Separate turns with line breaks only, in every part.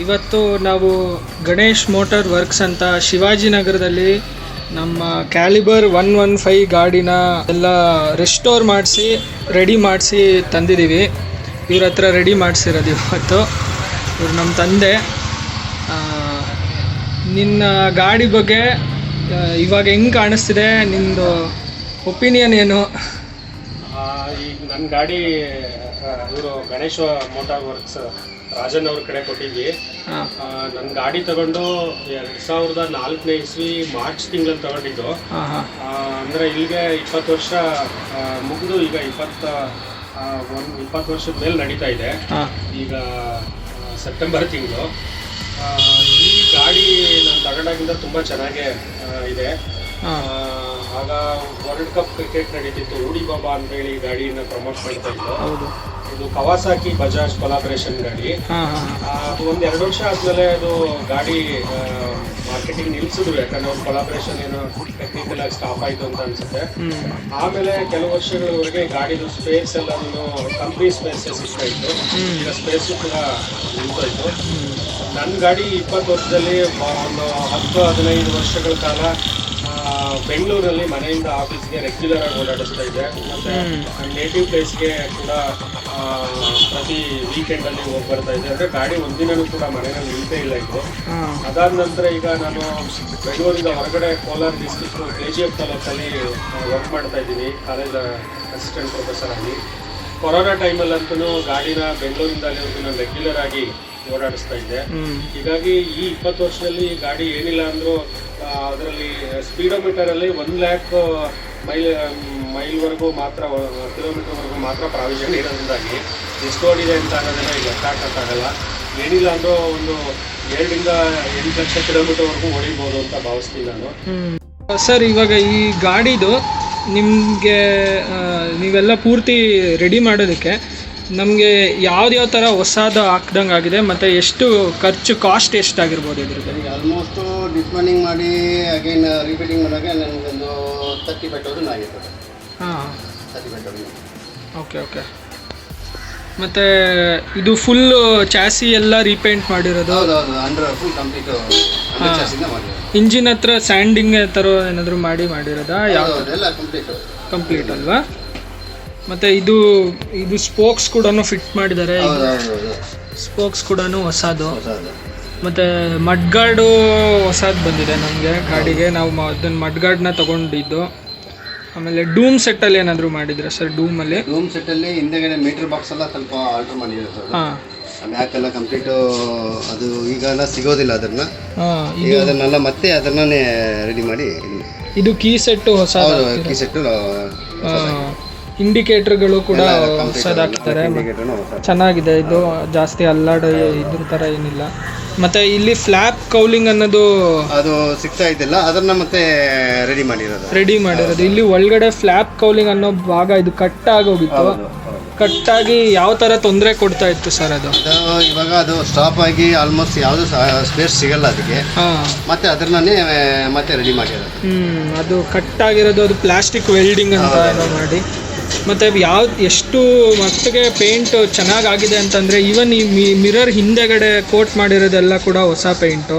ಇವತ್ತು ನಾವು Ganesh motor works ಅಂತ ಶಿವಾಜಿನಗರದಲ್ಲಿ ನಮ್ಮ ಕ್ಯಾಲಿಬರ್ 115 ಗಾಡಿನ ಎಲ್ಲ ರೆಸ್ಟೋರ್ ಮಾಡಿಸಿ ರೆಡಿ ಮಾಡಿಸಿ ತಂದಿದ್ದೀವಿ. ಇವ್ರ ಹತ್ರ ರೆಡಿ ಮಾಡಿಸಿರೋದು ಇವತ್ತು. ಇವ್ರು ನಮ್ಮ ತಂದೆ. ನಿನ್ನ ಗಾಡಿ ಬಗ್ಗೆ ಇವಾಗ ಹೆಂಗೆ ಕಾಣಿಸ್ತಿದೆ, ನಿಮ್ಮದು ಒಪಿನಿಯನ್ ಏನು?
ಈಗ ನನ್ನ ಗಾಡಿ ಇವರು ಗಣೇಶ ಮೋಟಾರ್ ವರ್ಕ್ಸ್ ರಾಜನ್ ಅವ್ರ ಕಡೆ ಕೊಟ್ಟಿದ್ವಿ. ನನ್ನ ಗಾಡಿ ತಗೊಂಡು 2004ನೇ ಇಸ್ವಿ ಮಾರ್ಚ್ ತಿಂಗಳಲ್ಲಿ ತಗೊಂಡಿದ್ದು. ಅಂದರೆ ಇಲ್ಲಿಗೆ 20 ವರ್ಷ ಮುಗಿದು ಈಗ 20 ವರ್ಷದ ಮೇಲೆ ನಡೀತಾ ಇದೆ. ಈಗ ಸೆಪ್ಟೆಂಬರ್ ತಿಂಗಳು. ಈ ಗಾಡಿ ನಾನು ತಗೊಂಡಾಗಿಂದ ತುಂಬ ಚೆನ್ನಾಗೇ ಇದೆ. ಆಗ ವರ್ಲ್ಡ್ ಕಪ್ ಕ್ರಿಕೆಟ್ ನಡೀತಿತ್ತು. ರೂಡಿ ಬಾಬಾ ಅಂತೇಳಿ ಗಾಡಿನ ಪ್ರಮೋಟ್ ಮಾಡ್ತಾ ಇತ್ತು. ಇದು ಕವಾಸಾಕಿ ಬಜಾಜ್ ಕೊಲಾಬ್ರೇಷನ್ ಗಾಡಿ. ಅದು 1-2 ವರ್ಷ ಆದಮೇಲೆ ಅದು ಗಾಡಿ ಮಾರ್ಕೆಟಿಂಗ್ ನಿಲ್ಲಿಸಿದ್ರು, ಯಾಕಂದ್ರೆ ಒಂದು ಕೊಲಾಬ್ರೇಷನ್ ಏನೋ ಟೆಕ್ನಿಕಲ್ ಆಗಿ ಸ್ಟಾಪ್ ಆಯಿತು ಅಂತ ಅನ್ಸುತ್ತೆ. ಆಮೇಲೆ ಕೆಲವು ವರ್ಷಗಳವರೆಗೆ ಗಾಡಿದು ಸ್ಪೇಸ್ ಎಲ್ಲನೂ ಕಂಪ್ನಿ ಸ್ಪೇಸಸ್ ಸಿಗ್ತಾ ಇತ್ತು. ಈಗ ಸ್ಪೇಸು ಕೂಡ ನಿಂತೋಯ್ತು. ನನ್ನ ಗಾಡಿ 20 ವರ್ಷದಲ್ಲಿ ಒಂದು 10-15 ವರ್ಷಗಳ ಕಾಲ ಬೆಂಗಳೂರಲ್ಲಿ ಮನೆಯಿಂದ ಆಫೀಸ್ಗೆ ರೆಗ್ಯುಲರ್ ಆಗಿ ಓಡಾಡಿಸ್ತಾ ಇದೆ. ಮತ್ತು ನೇಟಿವ್ ಪ್ಲೇಸ್ಗೆ ಕೂಡ ಪ್ರತಿ ವೀಕೆಂಡಲ್ಲಿ ಹೋಗಿ ಬರ್ತಾ ಇದೆ. ಅಂದರೆ ಗಾಡಿ ಒಂದಿನೂ ಕೂಡ ಮನೆಯಲ್ಲಿ ನಿಲ್ತೇ ಇಲ್ಲ ಇದು. ಅದಾದ ನಂತರ ಈಗ ನಾನು ಬೆಂಗಳೂರಿಂದ ಹೊರಗಡೆ ಕೋಲಾರ ಡಿಸ್ಟ್ರಿಕ್ಟ್ KGF ತಾಲೂಕಲ್ಲಿ ವರ್ಕ್ ಮಾಡ್ತಾ ಇದ್ದೀನಿ, ಕಾಲೇಜ್ ಅಸಿಸ್ಟೆಂಟ್ ಪ್ರೊಫೆಸರ್ ಆಗಿ. ಕೊರೋನಾ ಟೈಮಲ್ಲಂತೂ ಗಾಡಿನ ಬೆಂಗಳೂರಿಂದ ಅಲ್ಲಿವರೆಗೂ ನಾನು ರೆಗ್ಯುಲರ್ ಆಗಿ ಓಡಾಡಿಸ್ತಾ ಇದ್ದೆ. ಹೀಗಾಗಿ ಈ 20 ವರ್ಷದಲ್ಲಿ ಗಾಡಿ ಏನಿಲ್ಲ ಅಂದರೂ ಅದರಲ್ಲಿ ಸ್ಪೀಡೋಮೀಟರಲ್ಲಿ 1 ಲ್ಯಾಕ್ ಮೈಲ್ವರೆಗೂ ಮಾತ್ರ, ಕಿಲೋಮೀಟರ್ವರೆಗೂ ಮಾತ್ರ ಪ್ರಾವಿಷನ್ ಇರೋದ್ರಿಂದಾಗಿ ಎಷ್ಟು ಓಡಿದೆ ಅಂತ ಅನ್ನೋದನ್ನ ಈಗ ಲೆಕ್ಕ ಹಾಕೋಕ್ಕಾಗಲ್ಲ. ಏನಿಲ್ಲ ಅಂದರೂ ಒಂದು 7ರಿಂದ 8 ಲಕ್ಷ ಕಿಲೋಮೀಟರ್ವರೆಗೂ ಹೊಡಿಬೋದು ಅಂತ ಭಾವಿಸ್ತೀನಿ ನಾನು.
ಸರ್, ಇವಾಗ ಈ ಗಾಡಿದು ನಿಮಗೆ ನೀವೆಲ್ಲ ಪೂರ್ತಿ ರೆಡಿ ಮಾಡೋದಕ್ಕೆ ನಮಗೆ ಯಾವ್ಯಾವ ಥರ ಹೊಸದು ಹಾಕ್ದಂಗೆ ಆಗಿದೆ, ಮತ್ತು ಎಷ್ಟು ಖರ್ಚು, ಕಾಸ್ಟ್ ಎಷ್ಟಾಗಿರ್ಬೋದು ಇದ್ರದ್ದು?
ಈಗ ಆಲ್ಮೋಸ್ಟು ಡಿಸ್ಮನಿಂಗ್ ಮಾಡಿ ಅಗೇನ್ ರಿಪೀಟಿಂಗ್ ಮಾಡಿದಾಗ ನನಗೊಂದು 35,000 ಆಗಿರ್ತದೆ. 35,000.
ಓಕೆ. ಮತ್ತು ಇದು ಫುಲ್ಲು ಚಾಸಿ ಎಲ್ಲ ರೀಪೇಂಟ್ ಮಾಡಿರೋದು?
ಹೌದು, ಅಂಡರ್ ಫುಲ್ ಕಂಪ್ಲೀಟ್
ಇಂಜಿನ್ ಹತ್ರ ಸ್ಯಾಂಡಿಂಗ್ ಥರ ಏನಾದರೂ ಮಾಡಿರೋದಾ?
ಎಲ್ಲ
ಕಂಪ್ಲೀಟ್ ಅಲ್ವಾ? ಮತ್ತು ಇದು ಸ್ಪೋಕ್ಸ್ ಕೂಡ ಫಿಟ್ ಮಾಡಿದ್ದಾರೆ. ಸ್ಪೋಕ್ಸ್ ಕೂಡ ಹೊಸದು. ಮತ್ತು ಮಡ್ಗಾರ್ಡು ಹೊಸದು ಬಂದಿದೆ ನಮಗೆ ಗಾಡಿಗೆ. ನಾವು ಅದನ್ನು ಮಡ್ಗಾರ್ಡ್ನ ತೊಗೊಂಡಿದ್ದು. ಆಮೇಲೆ ಡೂಮ್ ಸೆಟ್ಟಲ್ಲಿ ಏನಾದರೂ ಮಾಡಿದ್ರೆ ಸರ್? ಡೂಮ್
ಸೆಟ್ಟಲ್ಲಿ ಹಿಂದೆಗಡೆ ಮೀಟರ್ ಬಾಕ್ಸ್ ಎಲ್ಲ ಸ್ವಲ್ಪ ಆಲ್ಟರ್ ಮಾಡಿರೋದು. ಬ್ಯಾಕೆಲ್ಲ ಕಂಪ್ಲೀಟು ಅದು ಈಗೆಲ್ಲ ಸಿಗೋದಿಲ್ಲ. ಅದನ್ನೆಲ್ಲ ಮತ್ತೆ ಅದನ್ನೇ ರೆಡಿ ಮಾಡಿ.
ಇದು ಕೀ ಸೆಟ್ಟು ಹೊಸ,
ಕೀ ಸೆಟ್ಟು,
ಇಂಡಿಕೇಟರ್ಗಳು ಕೂಡ ಹೊಸದಾಗ್ತಾರೆ. ಚೆನ್ನಾಗಿದೆ ಇದು, ಜಾಸ್ತಿ ಅಲ್ಲಾಡೋ ಇದ್ರ ಥರ ಏನಿಲ್ಲ. ಮತ್ತು ಇಲ್ಲಿ ಫ್ಲ್ಯಾಪ್ ಕೌಲಿಂಗ್ ಅನ್ನೋದು
ಅದು ಸಿಗ್ತಾ ಇದ್ದಿಲ್ಲ, ಅದನ್ನು ಮತ್ತೆ ರೆಡಿ ಮಾಡಿರೋದು. ಇಲ್ಲಿ
ಒಳಗಡೆ ಫ್ಲ್ಯಾಪ್ ಕೌಲಿಂಗ್ ಅನ್ನೋ ಭಾಗ ಇದು ಕಟ್ ಆಗೋಗಿತ್ತು. ಕಟ್ಟಾಗಿ ಯಾವ ಥರ ತೊಂದರೆ ಕೊಡ್ತಾ ಇತ್ತು ಸರ್ ಅದು?
ಇವಾಗ ಅದು ಸ್ಟಾಪ್ ಆಗಿ ಆಲ್ಮೋಸ್ಟ್ ಯಾವುದು ಸ್ಪೇಸ್ ಸಿಗಲ್ಲ ಅದಕ್ಕೆ. ಮತ್ತೆ ಅದನ್ನೇ ಮತ್ತೆ ರೆಡಿ ಮಾಡಿರೋದು.
ಅದು ಕಟ್ಟಾಗಿರೋದು, ಅದು ಪ್ಲಾಸ್ಟಿಕ್ ವೆಲ್ಡಿಂಗ್ ಅಂತ ಏನೋ ಮಾಡಿ. ಮತ್ತು ಎಷ್ಟು ಮಟ್ಟಿಗೆ ಪೇಂಟ್ ಚೆನ್ನಾಗಾಗಿದೆ ಅಂತಂದರೆ, ಈವನ್ ಈ ಮಿರರ್ ಹಿಂದೆಗಡೆ ಕೋಟ್ ಮಾಡಿರೋದೆಲ್ಲ ಕೂಡ ಹೊಸ ಪೇಂಟು.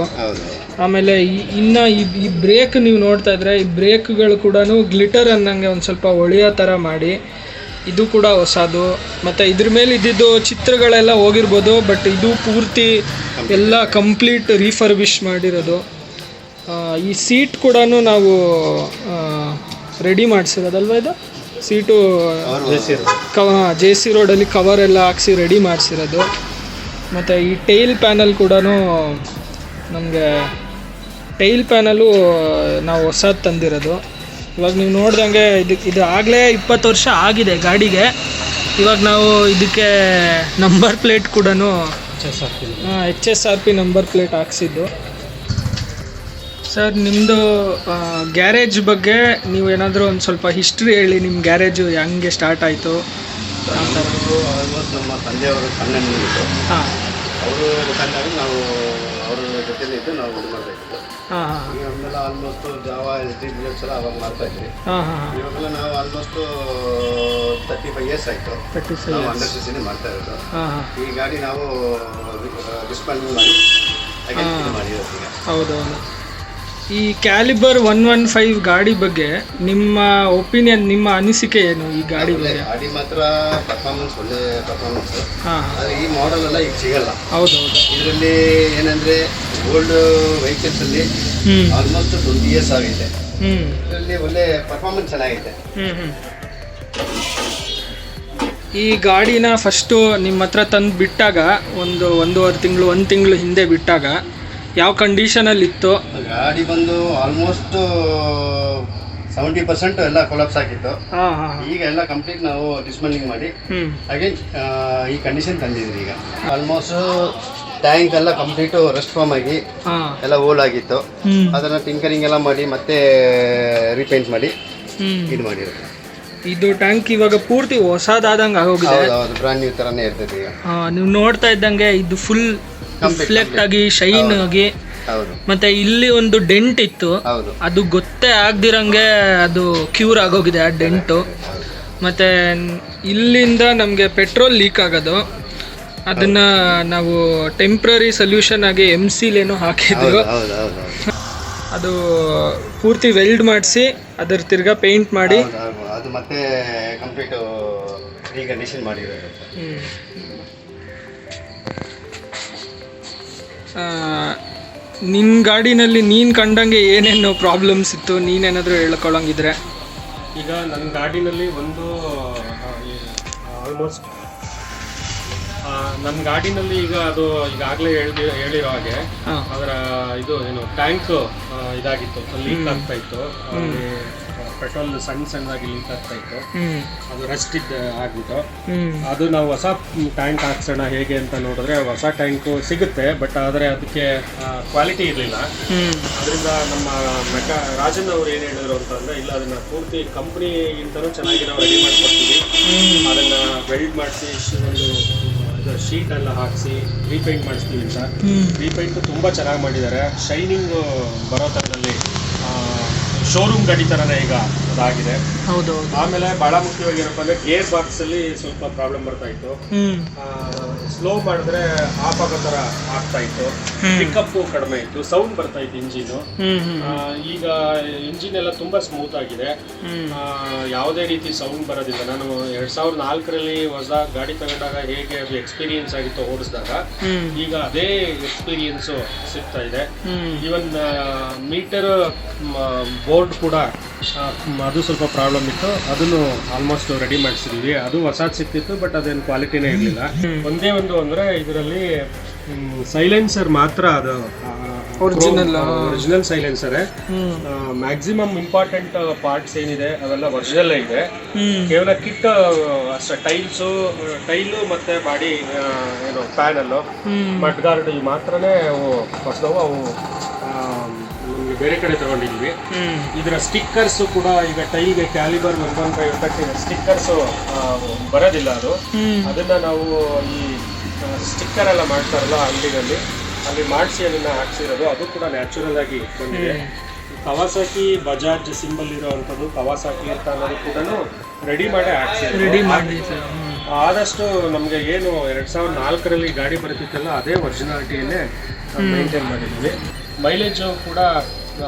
ಆಮೇಲೆ ಇನ್ನು ಈ ಬ್ರೇಕ್ ನೀವು ನೋಡ್ತಾ ಇದ್ರೆ, ಈ ಬ್ರೇಕ್ಗಳು ಕೂಡ ಗ್ಲಿಟರ್ ಅನ್ನಂಗೆ ಒಂದು ಸ್ವಲ್ಪ ಹೊಳೆಯೋ ಥರ ಮಾಡಿ, ಇದು ಕೂಡ ಹೊಸದು. ಮತ್ತು ಇದ್ರ ಮೇಲೆ ಇದ್ದಿದ್ದು ಚಿತ್ರಗಳೆಲ್ಲ ಹೋಗಿರ್ಬೋದು, ಬಟ್ ಇದು ಪೂರ್ತಿ ಎಲ್ಲ ಕಂಪ್ಲೀಟ್ ರೀಫರ್ಬಿಶ್ ಮಾಡಿರೋದು. ಈ ಸೀಟ್ ಕೂಡ ನಾವು ರೆಡಿ ಮಾಡಿಸಿರೋದಲ್ವ? ಇದು ಸೀಟು JC ರೋಡಲ್ಲಿ ಕವರ್ ಎಲ್ಲ ಹಾಕ್ಸಿ ರೆಡಿ ಮಾಡಿಸಿರೋದು. ಮತ್ತು ಈ ಟೈಲ್ ಪ್ಯಾನಲ್ ಕೂಡ ನಮಗೆ ನಾವು ಹೊಸದು ತಂದಿರೋದು. ಇವಾಗ ನೀವು ನೋಡ್ದಂಗೆ ಇದು ಆಗಲೇ 20 ವರ್ಷ ಆಗಿದೆ ಗಾಡಿಗೆ. ಇವಾಗ ನಾವು ಇದಕ್ಕೆ ನಂಬರ್ ಪ್ಲೇಟ್ ಕೂಡ HSRP ನಂಬರ್ ಪ್ಲೇಟ್ ಹಾಕ್ಸಿದ್ದು. ಸರ್, ನಿಮ್ಮದು ಗ್ಯಾರೇಜ್ ಬಗ್ಗೆ ನೀವೇನಾದರೂ ಒಂದು ಸ್ವಲ್ಪ ಹಿಸ್ಟ್ರಿ ಹೇಳಿ. ನಿಮ್ಮ ಗ್ಯಾರೇಜು ಹೆಂಗೆ ಸ್ಟಾರ್ಟ್ ಆಯಿತು?
ನಮ್ಮ ತಂದೆಯವರು ಸಣ್ಣ ಅವರು ಕಂಡಾಗ ನಾವು ಅವ್ರ ಜೊತೆಲಿ ಇದ್ದು ನಾವು ಇದು ಮಾಡ್ತಾ ಇದ್ದು.
ಹಾಂ ಹಾಂ
ಈಗ ನಮ್ಮೆಲ್ಲ ಆಲ್ಮೋಸ್ಟ್ ಜಾವಾ SD ಬುಲೆಟ್ಸ್ ಎಲ್ಲ ಅವಾಗ ಮಾಡ್ತಾ ಇದ್ವಿ.
ಹಾಂ ಹಾಂ
ಇವಾಗೆಲ್ಲ ನಾವು ಆಲ್ಮೋಸ್ಟ್ 35 years ಆಯಿತು ನಾವು 100 cc ಮಾಡ್ತಾ ಇರೋದು.
ಹಾಂ ಹಾಂ
ಈ ಗಾಡಿ ನಾವು ಡಿಸ್ಪ್ಯಾಂಡ್ ಮಾಡಿ ಹಾಗೆ ಇದು ಮಾಡಿರೋದು ಈಗ.
ಹೌದೌದು. ಈ ಕ್ಯಾಲಿಬರ್ 115 ಗಾಡಿ ಬಗ್ಗೆ ನಿಮ್ಮ ಒಪಿನಿಯನ್, ನಿಮ್ಮ ಅನಿಸಿಕೆ ಏನು ಈ ಗಾಡಿ ಬಗ್ಗೆ?
ಗಾಡಿ ಮಾತ್ರ ಪರ್ಫಾರ್ಮೆನ್ಸ್ ಒಳ್ಳೆ ಪರ್ಫಾರ್ಮೆನ್ಸ್.
ಹಾಂ
ಆದರೆ ಈ ಮಾಡೆಲ್ ಎಲ್ಲ ಈಗ ಸಿಗಲ್ಲ.
ಹೌದೌದು.
ಇದರಲ್ಲಿ ಏನಂದರೆ ಓಲ್ಡ್ ವೆಹಿಕಲ್ಸಲ್ಲಿ ಆಲ್ಮೋಸ್ಟ್ 20 years ಆಗಿದೆ. ಇದರಲ್ಲಿ ಒಳ್ಳೆ ಪರ್ಫಾರ್ಮೆನ್ಸ್ ಚೆನ್ನಾಗಿದೆ.
ಈ ಗಾಡಿನ ಫಸ್ಟು ನಿಮ್ಮ ಹತ್ರ ತಂದು ಬಿಟ್ಟಾಗ ಒಂದೂವರೆ ತಿಂಗಳು 1 ತಿಂಗಳು ಹಿಂದೆ ಬಿಟ್ಟಾಗ ಯಾವ ಕಂಡೀಷನಲ್ಲಿ ಇತ್ತು?
ಗಾಡಿ ಬಂದು ಆಲ್ಮೋಸ್ಟ್ 70% ಎಲ್ಲ ಕೊಲಾಪ್ಸ್ ಆಗಿತ್ತು.
ಹಾಂ ಹಾಂ
ಈಗ ಎಲ್ಲ ಕಂಪ್ಲೀಟ್ ನಾವು ಡಿಸ್ಮೆಂಟ್ಲಿಂಗ್ ಮಾಡಿ ಹಾಗೆ ಈ ಕಂಡೀಷನ್ ತಂದಿದ್ವಿ. ಈಗ ಆಲ್ಮೋಸ್ಟ್ ಟ್ಯಾಂಕ್ ಎಲ್ಲ ಕಂಪ್ಲೀಟ್ ರೆಸ್ಟ್ ಫಾರ್ಮ್ ಆಗಿ ಎಲ್ಲ ಓಲ್ ಆಗಿತ್ತು. ಅದನ್ನ ಟಿಂಕರಿಂಗ್ ಎಲ್ಲ ಮಾಡಿ ಮತ್ತೆ ರೀಪೇಂಟ್ ಮಾಡಿ ಇದು ಮಾಡಿರೋದು.
ಇದು ಟ್ಯಾಂಕ್ ಇವಾಗ ಪೂರ್ತಿ ಹೊಸದಾದಂಗೆ ಆಗೋಗಿದೆ.
ಹೌದು, ಬ್ರಾಂಡ್ ನ್ಯೂ ಥರನೇ ಇರ್ತದೆ ಈಗ.
ನೀವು ನೋಡ್ತಾ ಇದ್ದಂಗೆ ಇದು ಫುಲ್ ರಿಫ್ಲೆಕ್ಟ್ ಆಗಿ ಶೈನ್ ಆಗಿ.
ಹೌದು.
ಮತ್ತೆ ಇಲ್ಲಿ ಒಂದು ಡೆಂಟ್ ಇತ್ತು,
ಹೌದು,
ಅದು ಗೊತ್ತೇ ಆಗ್ದಿರಂಗೆ ಅದು ಕ್ಯೂರ್ ಆಗೋಗಿದೆ ಆ ಡೆಂಟು. ಮತ್ತೆ ಇಲ್ಲಿಂದ ನಮಗೆ ಪೆಟ್ರೋಲ್ ಲೀಕ್ ಆಗೋದು, ಅದನ್ನ ನಾವು ಟೆಂಪ್ರರಿ ಸೊಲ್ಯೂಷನ್ ಆಗಿ MCಲೇನೋ ಹಾಕಿದ್ರು. ಅದು ಪೂರ್ತಿ ವೆಲ್ಡ್ ಮಾಡಿಸಿ ಅದರ ತಿರ್ಗಾ ಪೇಂಟ್ ಮಾಡಿ
ಅದು ಮತ್ತೆ ಕಂಪ್ಲೀಟ್ ರೀಕಂಡೀಷನ್ ಮಾಡಿರೋದು.
ನಿನ್ನ ಗಾಡಿನಲ್ಲಿ ನೀನು ಕಂಡಂಗೆ ಏನೇನು ಪ್ರಾಬ್ಲಮ್ಸ್ ಇತ್ತು, ನೀನೇನಾದರೂ ಹೇಳ್ಕೊಳ್ಳೋಂಗಿದ್ರೆ?
ಈಗ ನನ್ನ ಗಾಡಿನಲ್ಲಿ ಒಂದು ಆಲ್ಮೋಸ್ಟ್ ನನ್ನ ಗಾಡಿನಲ್ಲಿ ಈಗ ಅದು ಈಗಾಗಲೇ ಹೇಳಿರೋ ಹಾಗೆ ಅದರ ಇದು ಏನು ಟ್ಯಾಂಕ್ ಇದಾಗಿತ್ತು, ಲೀಕ್ ಆಗ್ತಾ ಇತ್ತು. ಪೆಟ್ರೋಲ್ ಸಣ್ಣದಾಗಿ ಲೀಕ್ ಆಗ್ತಾ ಇತ್ತು. ಅದು ರಸ್ಟ್ ಆಗ್ಬಿಟ್ಟು ಅದು ನಾವು ಹೊಸ ಟ್ಯಾಂಕ್ ಹಾಕ್ಸೋಣ ಹೇಗೆ ಅಂತ ನೋಡಿದ್ರೆ ಹೊಸ ಟ್ಯಾಂಕು ಸಿಗುತ್ತೆ, ಬಟ್ ಆದರೆ ಅದಕ್ಕೆ ಕ್ವಾಲಿಟಿ ಇರಲಿಲ್ಲ. ಅದರಿಂದ ನಮ್ಮ ರಾಜನ್ ಅವ್ರು ಏನು ಹೇಳಿದ್ರು ಅಂತಂದರೆ, ಇಲ್ಲ ಅದನ್ನು ಪೂರ್ತಿ ಕಂಪ್ನಿಗಿಂತಲೂ ಚೆನ್ನಾಗಿ ನಾವು ರೆಡಿ ಮಾಡಿಕೊಡ್ತೀವಿ, ಅದನ್ನು ವೆಲ್ಡ್ ಮಾಡಿಸಿ ಒಂದು ಶೀಟ್ ಎಲ್ಲ ಹಾಕಿಸಿ ರೀಪೇಂಟ್ ಮಾಡಿಸ್ತೀವಿ ಅಂತ. ರೀಪೇಂಟು ತುಂಬ ಚೆನ್ನಾಗಿ ಮಾಡಿದ್ದಾರೆ, ಶೈನಿಂಗ್ ಬರೋ ಥರದಲ್ಲಿ ಶೋರೂಮ್ ಗಾಡಿ ಥರನೇ ಈಗ ಅದಾಗಿದೆ.
ಹೌದು.
ಆಮೇಲೆ ಭಾಳ ಮುಖ್ಯವಾಗಿರಪ್ಪ ಅಂದರೆ ಗೇರ್ ಬಾಕ್ಸಲ್ಲಿ ಸ್ವಲ್ಪ ಪ್ರಾಬ್ಲಮ್ ಬರ್ತಾ ಇತ್ತು. ಸ್ಲೋ ಮಾಡಿದ್ರೆ ಆಫ್ ಆಗೋ ಥರ ಆಗ್ತಾ ಇತ್ತು. ಪಿಕಪ್ಪು ಕಡಿಮೆ ಇತ್ತು, ಸೌಂಡ್ ಬರ್ತಾ ಇತ್ತು ಇಂಜಿನ್ನು. ಈಗ ಇಂಜಿನ್ ಎಲ್ಲ ತುಂಬ ಸ್ಮೂತ್ ಆಗಿದೆ, ಯಾವುದೇ ರೀತಿ ಸೌಂಡ್ ಬರೋದಿಲ್ಲ. ನಾನು 2004ರಲ್ಲಿ ಹೊಸ ಗಾಡಿ ತಗೊಂಡಾಗ ಹೇಗೆ ಅದು ಎಕ್ಸ್ಪೀರಿಯನ್ಸ್ ಆಗಿತ್ತು ಓಡಿಸಿದಾಗ, ಈಗ ಅದೇ ಎಕ್ಸ್ಪೀರಿಯನ್ಸು ಸಿಗ್ತಾ ಇದೆ. ಈವನ್ ಮೀಟರ್ ಬೋರ್ಡ್ ಕೂಡ ಅದು ಸ್ವಲ್ಪ ಪ್ರಾಬ್ಲಮ್ ಇತ್ತು, ಅದನ್ನು ಆಲ್ಮೋಸ್ಟ್ ರೆಡಿ ಮಾಡಿಸಿದ್ವಿ. ಅದು ಹೊಸದು ಸಿಕ್ತಿತ್ತು, ಬಟ್ ಅದೇನು ಕ್ವಾಲಿಟಿನೇ ಇರಲಿಲ್ಲ. ಒಂದೇ ಒಂದು ಅಂದರೆ ಇದರಲ್ಲಿ ಸೈಲೆನ್ಸರ್ ಮಾತ್ರ ಅದು ಒರಿಜಿನಲ್ ಸೈಲೆನ್ಸರೇ. ಮ್ಯಾಕ್ಸಿಮಮ್ ಇಂಪಾರ್ಟೆಂಟ್ ಪಾರ್ಟ್ಸ್ ಏನಿದೆ ಅವೆಲ್ಲ ಒರಿಜಿನಲ್ಲೇ ಇದೆ. ಕೇವಲ ಕಿಟ್ ಅಷ್ಟೇ, ಟೈಲು ಮತ್ತೆ ಬಾಡಿ ಏನು ಪ್ಯಾನಲ್ಲು ಮಡ್ ಗಾರ್ಡ್ ಇವು ಮಾತ್ರನೇ ಹೊಸದವು. ಅವು ಬೇರೆ ಕಡೆ ತಗೊಂಡಿದ್ವಿ. ಇದರ ಸ್ಟಿಕ್ಕರ್ಸು ಕೂಡ ಈಗ ಟೈಲ್ಗೆ ಕ್ಯಾಲಿಬರ್ 115 ಸ್ಟಿಕ್ಕರ್ಸು ಬರೋದಿಲ್ಲ. ಅದನ್ನ ನಾವು ಈ ಸ್ಟಿಕ್ಕರ್ ಎಲ್ಲ ಮಾಡ್ತಾರಲ್ಲ ಅಂಗಡಿಗಳಲ್ಲಿ, ಅಲ್ಲಿ ಮಾಡಿಸಿ ಅದನ್ನ ಹಾಕ್ಸಿರೋದು. ಅದು ಕೂಡ ನ್ಯಾಚುರಲ್ ಆಗಿ ಬಂದಿದೆ. ಕವಾಸಾಕಿ ಬಜಾಜ್ ಸಿಂಬಲ್ ಇರೋವಂಥದ್ದು ಕವಾಸಾಕಿ ಅಂತ ಅನ್ನೋದು ಕೂಡ ರೆಡಿ ಮಾಡೇ ಹಾಕ್ಸಿರೋದು. ಆದಷ್ಟು ನಮಗೆ ಏನು 2004ರಲ್ಲಿ ಗಾಡಿ ಬರ್ತಿತ್ತಲ್ಲ ಅದೇ ಒರಿಜಿನಾಲಿಟಿಯನ್ನೇ ಮೇಂಟೈನ್ ಮಾಡಿದ್ವಿ. ಮೈಲೇಜು ಕೂಡ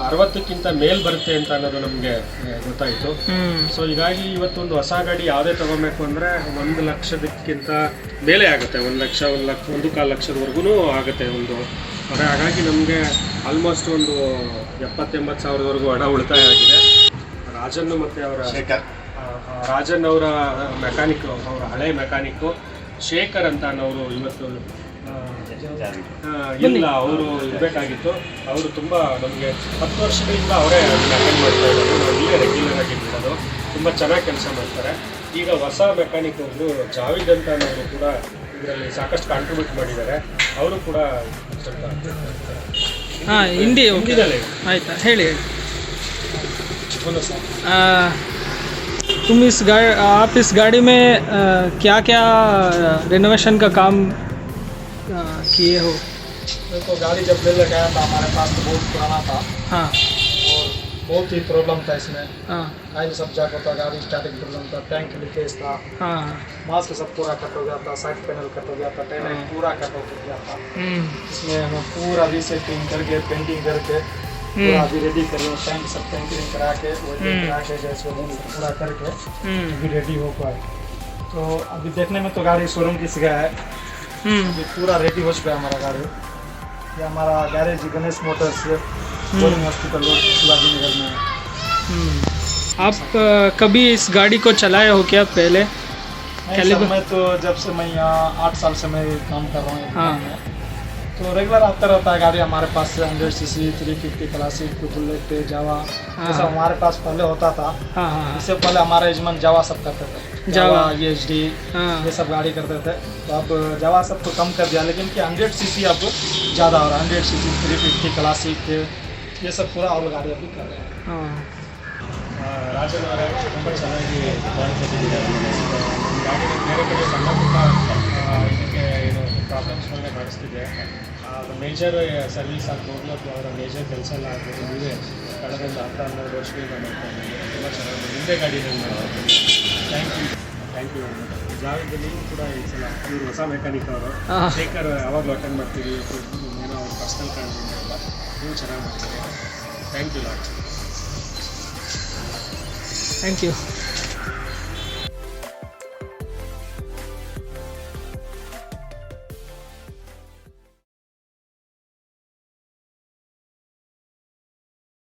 60ಕ್ಕಿಂತ ಮೇಲ್ ಬರುತ್ತೆ ಅಂತ ಅನ್ನೋದು ನಮಗೆ ಗೊತ್ತಾಯಿತು. ಸೊ ಹೀಗಾಗಿ ಇವತ್ತೊಂದು ಹೊಸ ಗಾಡಿ ಯಾವುದೇ ತಗೋಬೇಕು ಅಂದರೆ 1 ಲಕ್ಷದಕ್ಕಿಂತ ಮೇಲೆ ಆಗುತ್ತೆ. 1 ಲಕ್ಷ 1.25 ಲಕ್ಷದವರೆಗೂ ಆಗುತ್ತೆ ಒಂದು. ಹಾಗಾಗಿ ನಮಗೆ ಆಲ್ಮೋಸ್ಟ್ ಒಂದು 70-80 ಸಾವಿರದವರೆಗೂ ಹಣ ಉಳಿತಾಯ ಆಗಿದೆ. ರಾಜನ್ ಮತ್ತು ರಾಜನ್ ಅವರ ಮೆಕ್ಯಾನಿಕ್, ಅವರ ಹಳೆ ಮೆಕ್ಯಾನಿಕ್ಕು ಶೇಖರ್ ಅಂತ ಅನ್ನೋರು ಇವತ್ತು ಇಲ್ಲ, ಅವರು ಇರಬೇಕಾಗಿತ್ತು. ಅವರು ತುಂಬ ನಮಗೆ 10 ವರ್ಷಗಳಿಂದ ಅವರೇ ಅಟೆಂಡ್ ಮಾಡ್ತಾ ಇರೋದು. ನಾವು ಇಲ್ಲೇ ರೆಗ್ಯುಲರ್ ಆಗಿ ಬಿಡೋದು. ತುಂಬ ಚೆನ್ನಾಗಿ ಕೆಲಸ ಮಾಡ್ತಾರೆ. ಈಗ ಹೊಸ ಮೆಕ್ಯಾನಿಕ್ ಒಬ್ಬರು ಜಾವಿದ್ ಅಂತ ಅನ್ನೋರು ಕೂಡ ಇದರಲ್ಲಿ ಸಾಕಷ್ಟು ಕಾಂಟ್ರಿಬ್ಯೂಟ್ ಮಾಡಿದ್ದಾರೆ. ಅವರು ಕೂಡ
ಹಿಂದಿನಲ್ಲಿ ಆಯ್ತಾ ಹೇಳಿ. तुम आप इस गाड़ी में क्या क्या रेनोवेशन का काम किए हो?
देखो गाड़ी जब ले गया था हमारे पास तो बहुत पुराना था
हाँ
और बहुत ही प्रॉब्लम था इसमें।
हाँ
ऑयल सब जाग होता, गाड़ी स्टार्टिंग प्रॉब्लम था, टैंक लीकेज था,
हाँ
मास्क सब पूरा कट हो गया था, साइड पैनल कट हो गया था, टेल लाइट पूरा कट हो गया था। इसमें हमें पूरा रीसेटिंग करके पेंटिंग करके पूरा अभी रेडी कर रहे हैं, टैंक सब पेंटिंग करा के वेल्डिंग करा के गैस वेल्डिंग पूरा करके अभी रेडी हो पाए। तो अभी देखने में तो गाड़ी शोरूम की जगह है, अभी पूरा रेडी हो चुका है हमारा गाड़ी। ये हमारा garage Ganesh motors Bowring hospital road Shivaji Nagar में है।
आप कभी इस गाड़ी को चलाए हो क्या पहले?
नहीं सर, मैं तो जब से मैं यहाँ 8 साल से मैं काम कर रहा हूँ
हाँ।
तो रेगुलर आता रहता है गाड़ी हमारे पास से 100cc 350 क्लासिक बुलेट जावा जैसा हमारे पास पहले होता था।
हाँ हाँ
इससे पहले हमारा यजमान जावा सब करते थे,
जावा,
EHD
हाँ
ये सब गाड़ी करते थे। तो अब जावा सब तो कम कर दिया, लेकिन कि 100cc अब ज़्यादा हो रहा है, 100cc 350 क्लासिक ये सब पूरा और गाड़ी अभी कर रहे हैं।
हाँ
ರಾಜನ್ ಅವರೇ ತುಂಬ ಚೆನ್ನಾಗಿ ಮಾಡಿಕೊಟ್ಟಿದ್ದಾರೆ. ಗಾಡಿ ಬೇರೆ ಕಡೆ ಸಣ್ಣ ಪುಟ್ಟ ಇದಕ್ಕೆ ಏನು ಪ್ರಾಬ್ಲಮ್ಸ್ಗಳನ್ನ ಕಾಣಿಸ್ತಿದೆ. ಅದು ಮೇಜರ್ ಸರ್ವಿಸ್ ಆಗ್ಬೋದು ಅಥವಾ ಅವರ ಮೇಜರ್ ಕೆಲಸ ಎಲ್ಲ ಆಗ್ಬೋದು ನೀವೇ ಕಳೆದ ಒಂದು 10-12 ವರ್ಷದಿಂದ ಮಾಡ್ಕೊಂಡಿದ್ದೀವಿ. ತುಂಬ ಚೆನ್ನಾಗಿ ಹಿಂದೆ ಗಾಡಿನ ಮಾಡ್ತೀನಿ. ಥ್ಯಾಂಕ್ ಯು ಜಾವೇದ್ ನೀವು ಕೂಡ ಈ ಸಲ ಇವರು ಹೊಸ ಮೆಕ್ಯಾನಿಕ್ ಅವರು ಶೇಖರ್ ಯಾವಾಗಲೂ ಅಟೆಂಡ್ ಮಾಡ್ತೀವಿ, ಏನೋ ಅವ್ರ ಪರ್ಸ್ನಲ್ ಕಾರಣದಿಂದ ಎಲ್ಲ ನೀವು ಚೆನ್ನಾಗಿ ಮಾಡ್ತೀವಿ. Thank you lot.
Thank you.